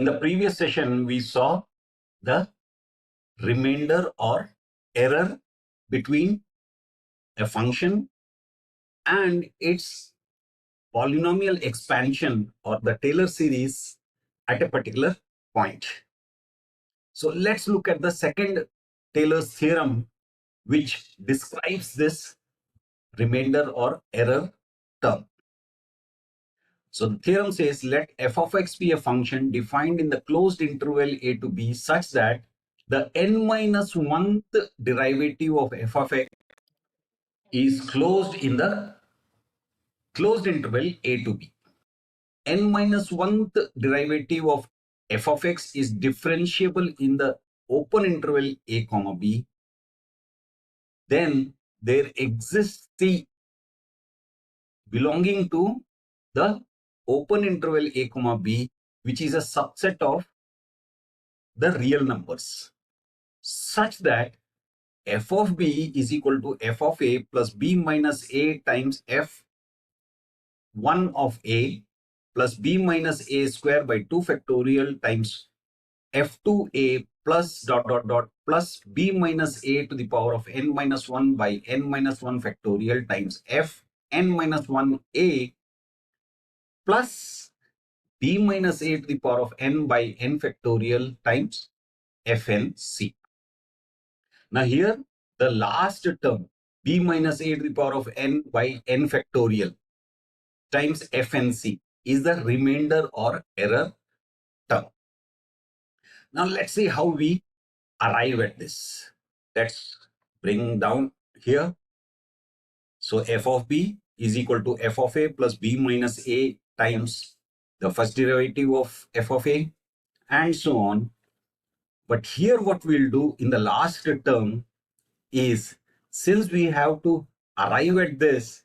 In the previous session, we saw the remainder or error between a function and its polynomial expansion or the Taylor series at a particular point. So let's look at the second Taylor's theorem, which describes this remainder or error term. So the theorem says let f of x be a function defined in the closed interval a to b such that the n minus 1th derivative of f of x is closed in the closed interval a to b. N minus 1th derivative of f of x is differentiable in the open interval a comma b. Then there exists c belonging to the open interval a comma b, which is a subset of the real numbers, such that f of b is equal to f of a plus b minus a times f1 of a plus b minus a square by 2 factorial times f2a plus dot dot dot plus b minus a to the power of n minus 1 by n minus 1 factorial times f n minus 1a plus b minus a to the power of n by n factorial times fnc. Now here the last term b minus a to the power of n by n factorial times fnc is the remainder or error term. Now let's see how we arrive at this. Let's bring down here. So f of b is equal to f of a plus b minus a times the first derivative of f of a and so on. But here what we'll do in the last term is, since we have to arrive at this,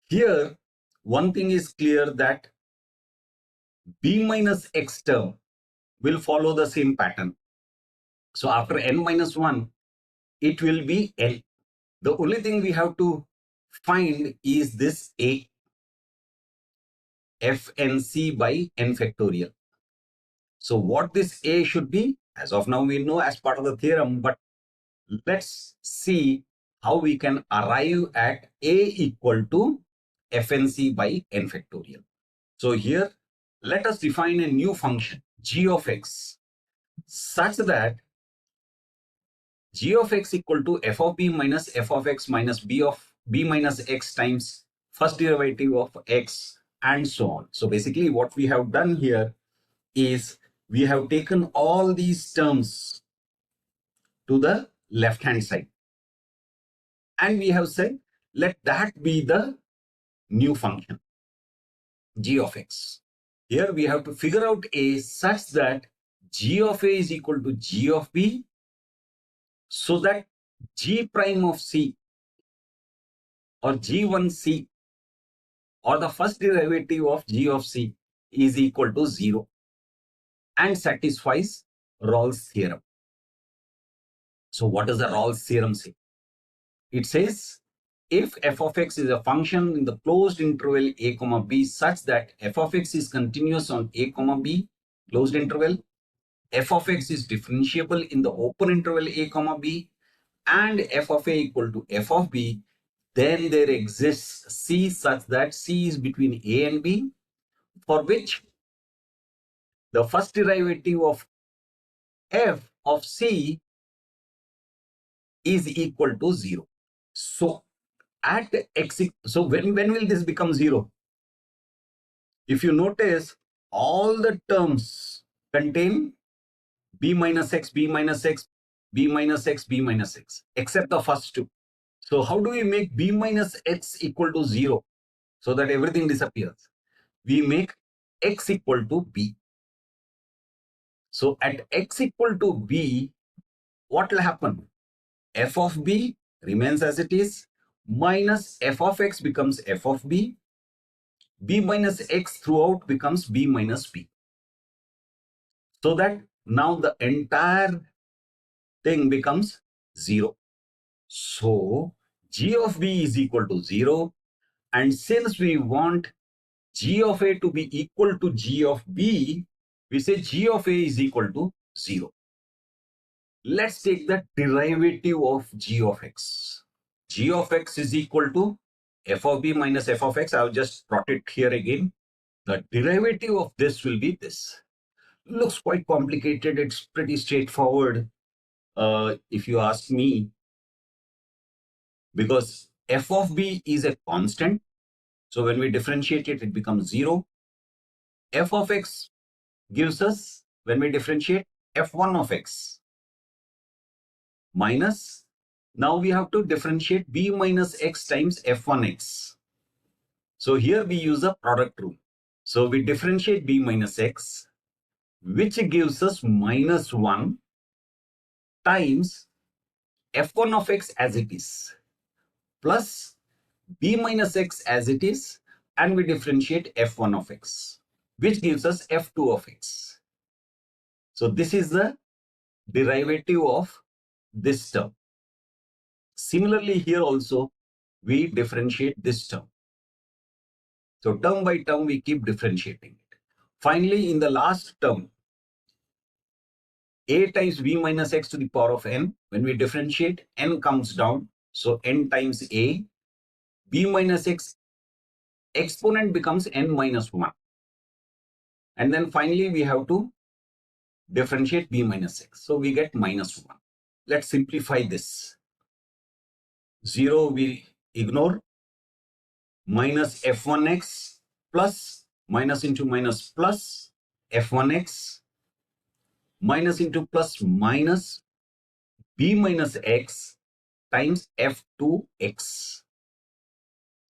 here one thing is clear, that b minus x term will follow the same pattern. So after n minus 1, it will be L. The only thing we have to find is this A, fnc by n factorial. So what this A should be, as of now we know as part of the theorem, but let's see how we can arrive at A equal to fnc by n factorial. So here, let us define a new function, g of x, such that g of x equal to f of b minus f of x minus b of b minus x times first derivative of x and so on. So basically what we have done here is we have taken all these terms to the left hand side and we have said let that be the new function g of x. Here we have to figure out a such that g of a is equal to g of b, so that g prime of c or g1c or the first derivative of g of c is equal to 0 and satisfies Rawls theorem. So what does the Rawls theorem say? It says if f of x is a function in the closed interval a comma b such that f of x is continuous on a comma b closed interval, f of x is differentiable in the open interval a comma b, and f of a equal to f of b, then there exists c such that c is between a and b, for which the first derivative of f of c is equal to 0. So at x, so when will this become 0? If you notice, all the terms contain b minus x, b minus x, b minus x, b minus x, except the first two. So how do we make b minus x equal to 0 so that everything disappears? We make x equal to b. So at x equal to b, what will happen? F of b remains as it is, minus f of x becomes f of b, b minus x throughout becomes b minus b. So that now the entire thing becomes 0. So g of b is equal to 0. And since we want g of a to be equal to g of b, we say g of a is equal to 0. Let's take the derivative of g of x. G of x is equal to f of b minus f of x. I'll just plot it here again. The derivative of this will be this. Looks quite complicated. It's pretty straightforward, if you ask me, because f of b is a constant. So when we differentiate it, it becomes 0. F of x gives us, when we differentiate, f1 of x minus, now we have to differentiate b minus x times f1x. So here we use a product rule. So we differentiate b minus x, which gives us minus 1 times f1 of x as it is, plus b minus x as it is, and we differentiate f1 of x, which gives us f2 of x. So this is the derivative of this term. Similarly, here also we differentiate this term. So term by term we keep differentiating it. Finally, in the last term, a times b minus x to the power of n, when we differentiate, n comes down. So n times a, b minus x exponent becomes n minus 1. And then finally we have to differentiate b minus x. So we get minus 1. Let's simplify this. 0 we ignore, minus f1x plus minus into minus plus f1x minus into plus minus b minus x times f2x.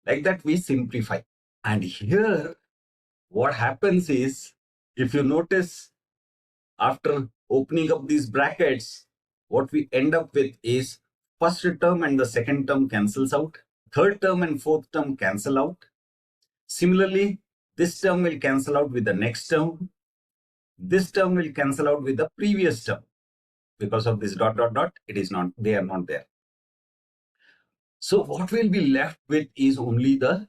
Like that we simplify. And here what happens is, if you notice, after opening up these brackets, what we end up with is first term and the second term cancels out. Third term and fourth term cancel out. Similarly, this term will cancel out with the next term. This term will cancel out with the previous term. Because of this dot dot dot, it is not, they are not there. So what will be left with is only the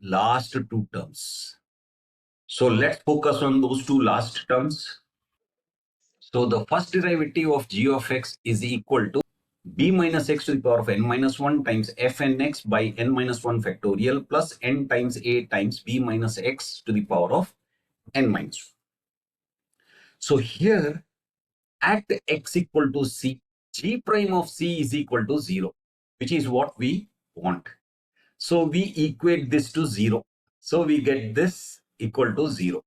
last two terms. So let's focus on those two last terms. So the first derivative of g of x is equal to b minus x to the power of n minus 1 times fnx by n minus 1 factorial plus n times a times b minus x to the power of n minus 1. So here at x equal to c, g prime of c is equal to 0, which is what we want. So we equate this to 0. So we get this equal to 0.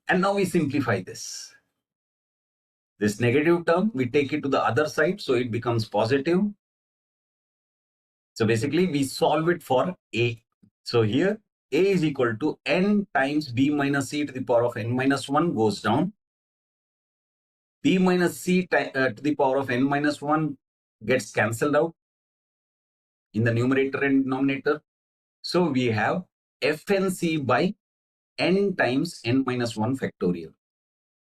And now we simplify this. This negative term, we take it to the other side, so it becomes positive. So basically, we solve it for a. So here, a is equal to n times b minus c to the power of n minus 1 goes down. b minus c to the power of n minus 1 gets cancelled out in the numerator and denominator. So we have fnc by n times n minus 1 factorial.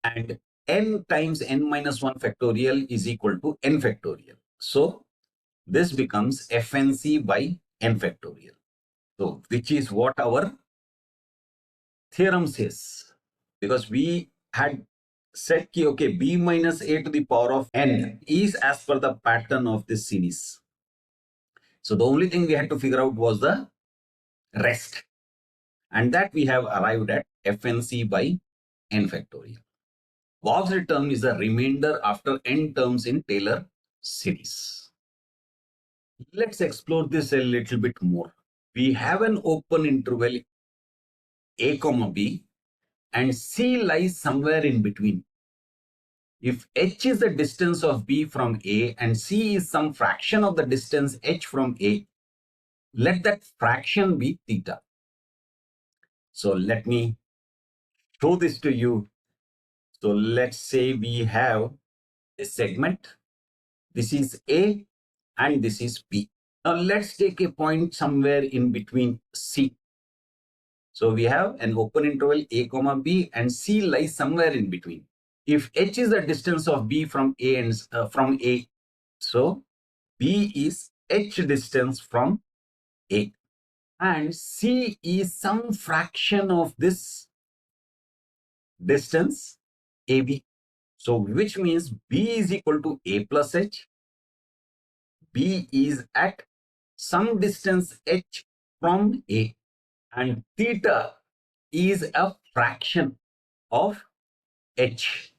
And n times n minus 1 factorial is equal to n factorial. So this becomes fnc by n factorial. So which is what our theorem says. Because we had said ki, okay, b minus a to the power of n is as per the pattern of this series. So the only thing we had to figure out was the rest. And that we have arrived at fnc by n factorial. Bob's term is the remainder after n terms in Taylor series. Let's explore this a little bit more. We have an open interval a comma b and c lies somewhere in between. If h is the distance of b from a and c is some fraction of the distance h from a, let that fraction be theta. So let me show this to you. So let's say we have a segment. This is a and this is b. Now let's take a point somewhere in between c. So we have an open interval a comma b and c lies somewhere in between. If h is the distance of b from a and from a, so b is h distance from a and c is some fraction of this distance AB. So which means B is equal to A plus H. B is at some distance H from A, and theta is a fraction of H.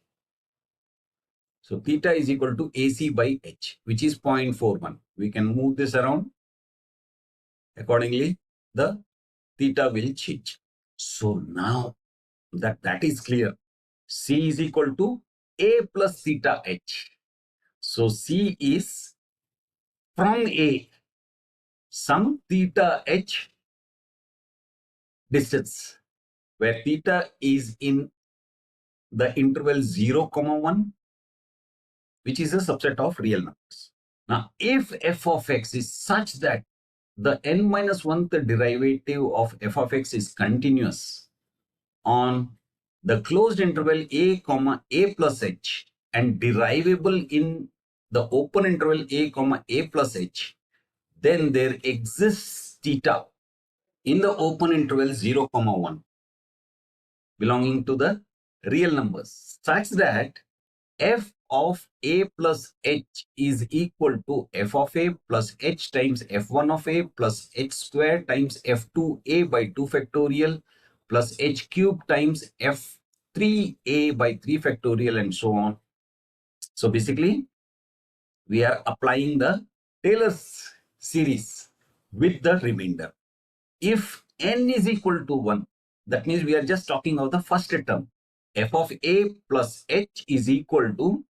So theta is equal to AC by H, which is 0.41. We can move this around. Accordingly, the theta will change. So now that is clear, C is equal to A plus theta H. So C is from A, some theta H distance, where theta is in the interval 0, 1, which is a subset of real numbers. Now, if f of x is such that the n minus 1th derivative of f of x is continuous on the closed interval a comma a plus h and derivable in the open interval a comma a plus h, then there exists theta in the open interval 0, 1 belonging to the real numbers such that f of a plus h is equal to f of a plus h times f1 of a plus h square times f2a by 2 factorial plus h cube times f3a by 3 factorial and so on. So basically, we are applying the Taylor's series with the remainder. If n is equal to 1, that means we are just talking of the first term. F of a plus h is equal to,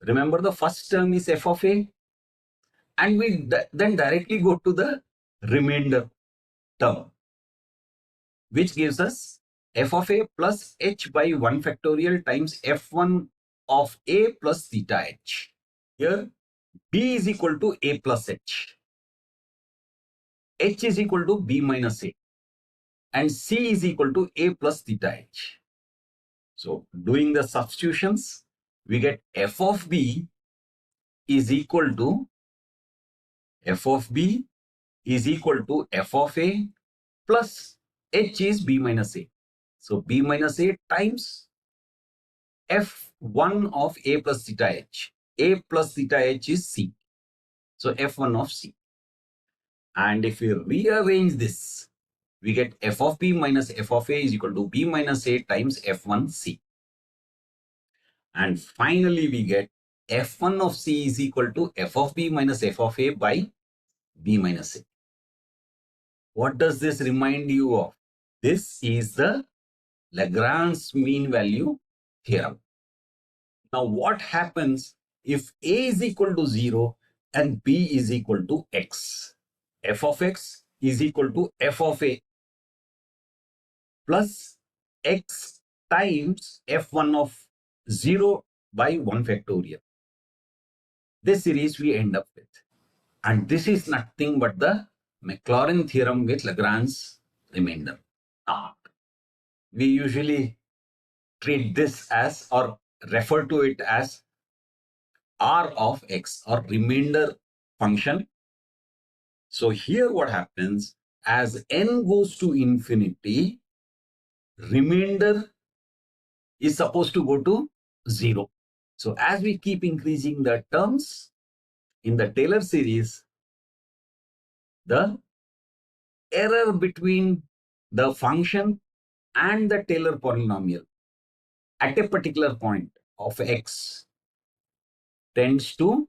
remember the first term is f of a, and we then directly go to the remainder term, which gives us f of a plus h by 1 factorial times f1 of a plus theta h. Here, b is equal to a plus h is equal to b minus a, and c is equal to a plus theta h. So doing the substitutions, we get f of b is equal to f of b is equal to f of a plus h is b minus a. So b minus a times f1 of a plus theta h. A plus theta h is c. So f1 of c. And if we rearrange this, we get f of b minus f of a is equal to b minus a times f1c. And finally, we get f1 of c is equal to f of b minus f of a by b minus a. What does this remind you of? This is the Lagrange's mean value theorem. Now, what happens if a is equal to 0 and b is equal to x? F of x is equal to f of a plus x times f1 of 0 by 1 factorial. This series we end up with. And this is nothing but the Maclaurin theorem with Lagrange's remainder. Now, we usually treat this as or refer to it as r of x or remainder function. So here what happens, as n goes to infinity, remainder is supposed to go to 0. So as we keep increasing the terms in the Taylor series, the error between the function and the Taylor polynomial at a particular point of x tends to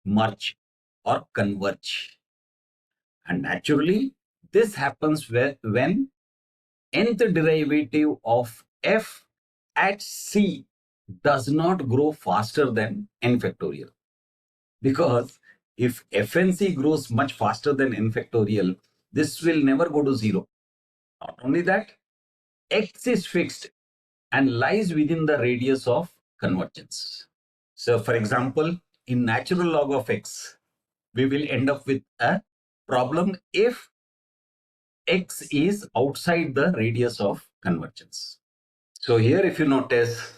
merge or converge. And naturally, this happens when nth derivative of f at c does not grow faster than n factorial. Because if fnc grows much faster than n factorial, this will never go to 0. Not only that, x is fixed and lies within the radius of convergence. So for example, in natural log of x, we will end up with a problem if x is outside the radius of convergence. So here, if you notice,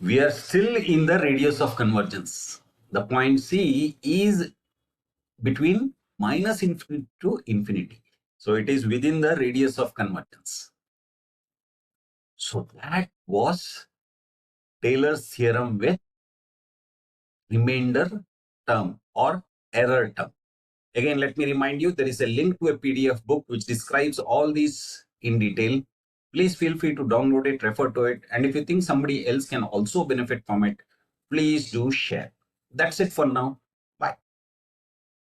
we are still in the radius of convergence. The point C is between minus infinity to infinity. So it is within the radius of convergence. So that was Taylor's theorem with remainder term or error term. Again, let me remind you, there is a link to a PDF book which describes all these in detail. Please feel free to download it, refer to it, and if you think somebody else can also benefit from it, please do share. That's it for now.